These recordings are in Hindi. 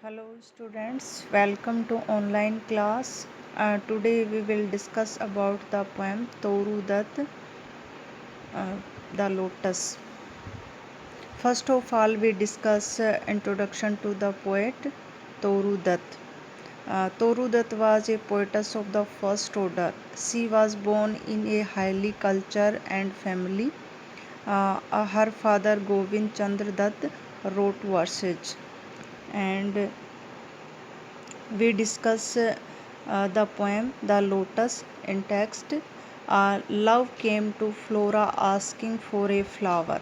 Hello students, welcome to online class. Today we will discuss about the poem Toru Dutt, The Lotus. First of all, we discuss introduction to the poet Toru Dutt. Toru Dutt was a poetess of the first order. She was born in a highly cultured and family. Her father Govind Chandra Dutt wrote verses, and we discuss the poem The Lotus in text. Love came to Flora asking for a flower.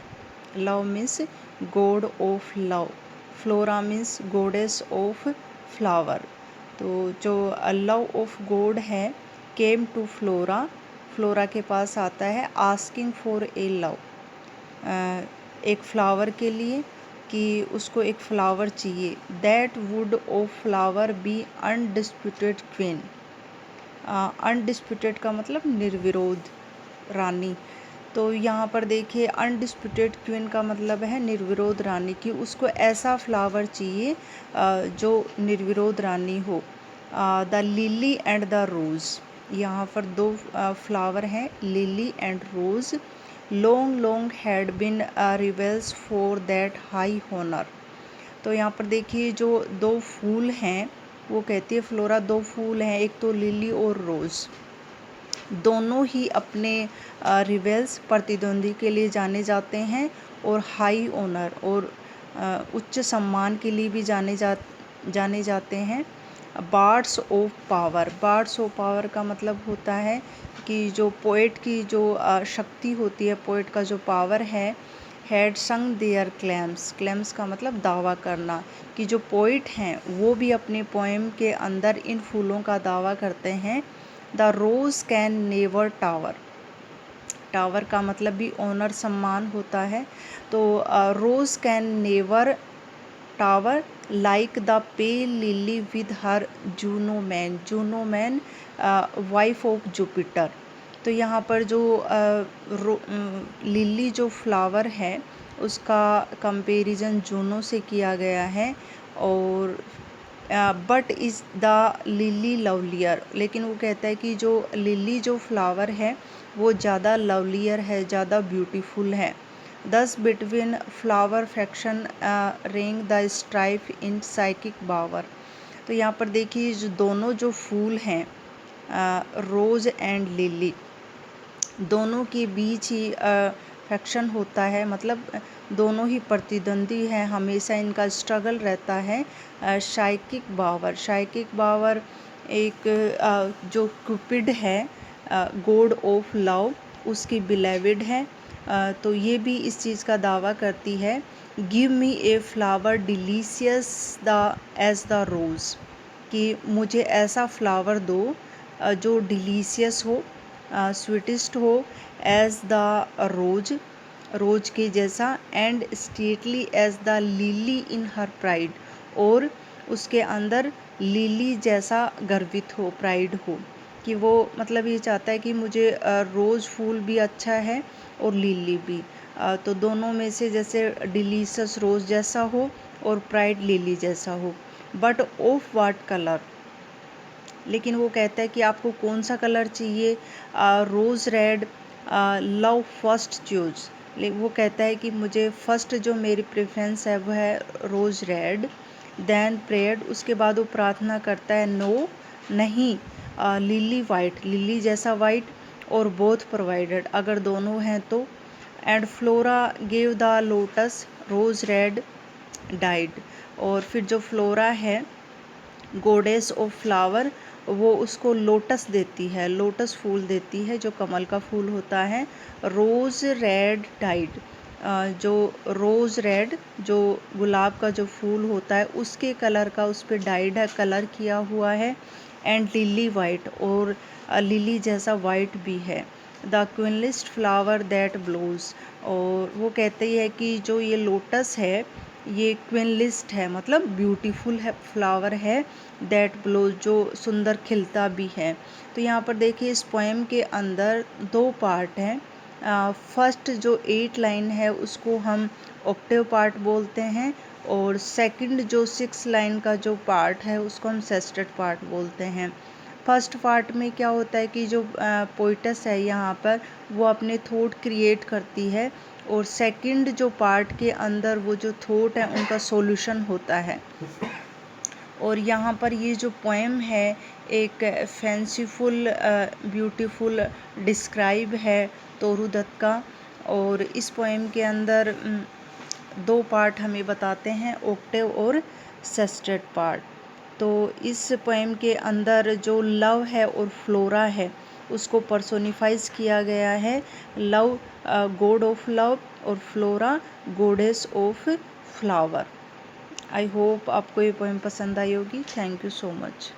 Love means god of love. Flora means goddess of flower. तो जो लव ऑफ गॉड है केम टू फ्लोरा, फ्लोरा के पास आता है आस्किंग फॉर ए लव, एक फ्लावर के लिए कि उसको एक फ्लावर चाहिए. That would of flower be undisputed queen. Undisputed का मतलब निर्विरोध रानी. तो यहाँ पर देखिए अनडिस्प्यूटेड क्वीन का मतलब है निर्विरोध रानी, कि उसको ऐसा फ्लावर चाहिए जो निर्विरोध रानी हो. The lily and the rose, यहाँ पर दो फ्लावर हैं, lily and rose. Long long had been rivals for that high honour. तो यहाँ पर देखिए जो दो फूल हैं, वो कहती है फ्लोरा दो फूल हैं, एक तो लिली और रोज़, दोनों ही अपने रिवेल्स प्रतिद्वंदी के लिए जाने जाते हैं और हाई ऑनर और उच्च सम्मान के लिए भी जाने जाते हैं. Birds of power, birds of power का मतलब होता है कि जो पोएट की जो शक्ति होती है, पोएट का जो पावर है. हैड संग देयर क्लेम्स, क्लेम्स का मतलब दावा करना, कि जो पोइट हैं वो भी अपने पोएम के अंदर इन फूलों का दावा करते हैं. The rose can never tower, tower का मतलब भी ऑनर सम्मान होता है. तो rose can never tower like the pale lily with her Juno mien, Juno mien wife of Jupiter. तो यहाँ पर जो लिली जो फ्लावर है उसका कंपैरिजन जूनो से किया गया है. और but is the lily lovelier, लेकिन वो कहता है कि जो लिली जो फ्लावर है वो ज़्यादा लवलियर है, ज़्यादा ब्यूटीफुल है. Thus between flower faction ring the strife in psychic bower. तो यहाँ पर देखिए जो दोनों जो फूल हैं रोज़ एंड लिली, दोनों के बीच ही फैक्शन होता है, मतलब दोनों ही प्रतिद्वंदी हैं, हमेशा इनका स्ट्रगल रहता है. साइकिक बावर, साइकिक बावर एक जो क्यूपिड है गॉड ऑफ लव, उसकी बिलेविड है. तो ये भी इस चीज़ का दावा करती है. Give me a flower delicious the as the rose, कि मुझे ऐसा फ्लावर दो जो डिलीशियस हो, स्वीटेस्ट हो, एज द रोज, रोज के जैसा. And stately as the lily in her pride, और उसके अंदर लिली जैसा गर्वित हो, प्राइड हो. कि वो मतलब ये चाहता है कि मुझे रोज़ फूल भी अच्छा है और लिली भी, तो दोनों में से जैसे डिलीशियस रोज़ जैसा हो और प्राइड लिली जैसा हो. बट ऑफ वाट कलर, लेकिन वो कहता है कि आपको कौन सा कलर चाहिए. रोज़ रेड लव फर्स्ट चूज, वो कहता है कि मुझे फर्स्ट जो मेरी प्रेफरेंस है वो है रोज़ रेड. देन प्रेयर्ड, उसके बाद वो प्रार्थना करता है नो, नहीं, लिली वाइट, लिली जैसा वाइट, और बोथ प्रोवाइडेड, अगर दोनों हैं तो. And Flora gave the lotus rose red dyed, और फिर जो फ्लोरा है गोडेस ऑफ फ्लावर, वो उसको लोटस देती है, लोटस फूल देती है जो कमल का फूल होता है. रोज़ रेड डाइड, जो रोज़ रेड जो गुलाब का जो फूल होता है उसके कलर का उस पर डाइड है, कलर किया हुआ है. एंड लिली वाइट, और लिली जैसा वाइट भी है. द क्विनलिस्ट फ्लावर दैट ब्लोज, और वो कहते हैं कि जो ये लोटस है ये क्वीन लिस्ट है, मतलब ब्यूटीफुल है फ्लावर है. दैट ब्लोज, जो सुंदर खिलता भी है. तो यहाँ पर देखिए इस पोएम के अंदर दो पार्ट हैं. फर्स्ट जो 8 लाइन है उसको हम ऑक्टेव पार्ट बोलते हैं, और सेकंड जो 6 लाइन का जो पार्ट है उसको हम सेस्टेट पार्ट बोलते हैं। फर्स्ट पार्ट में क्या होता है कि जो पोइटस है यहाँ पर वो अपने थॉट क्रिएट करती है, और सेकंड जो पार्ट के अंदर वो जो थॉट है उनका सॉल्यूशन होता है। और यहाँ पर ये जो पोएम है एक फैंसीफुल ब्यूटीफुल डिस्क्राइब है तोरू दत्त का, और इस पोएम के अंदर 2 पार्ट हमें बताते हैं, ऑक्टेव और सेस्टेट पार्ट। तो इस पोएम के अंदर जो लव है और फ्लोरा है उसको पर्सोनिफाइज किया गया है। लव गॉड ऑफ लव और flora goddess of flower. I hope आपको ये पोएम पसंद आई होगी। Thank you so much.